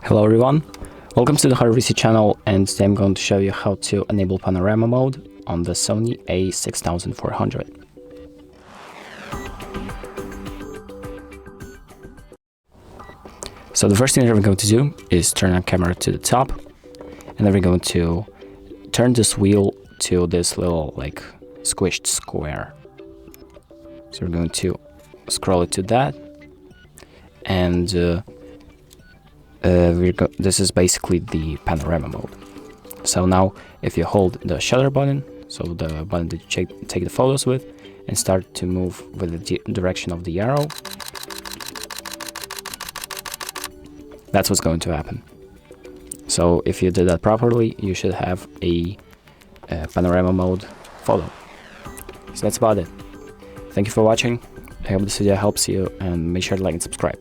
Hello everyone, welcome to the HardReset channel, and today I'm going to show you how to enable panorama mode on the Sony A6400. So the first thing that we're going to do is turn our camera to the top, and then we're going to turn this wheel to this little like squished square. So we're going to scroll it to that, and this is basically the panorama mode. So now if you hold the shutter button, so the button that you take the photos with, and start to move with the direction of the arrow, that's what's going to happen. So if you did that properly, you should have a panorama mode photo. So that's about it. Thank you for watching. I hope this video helps you, and make sure to like and subscribe.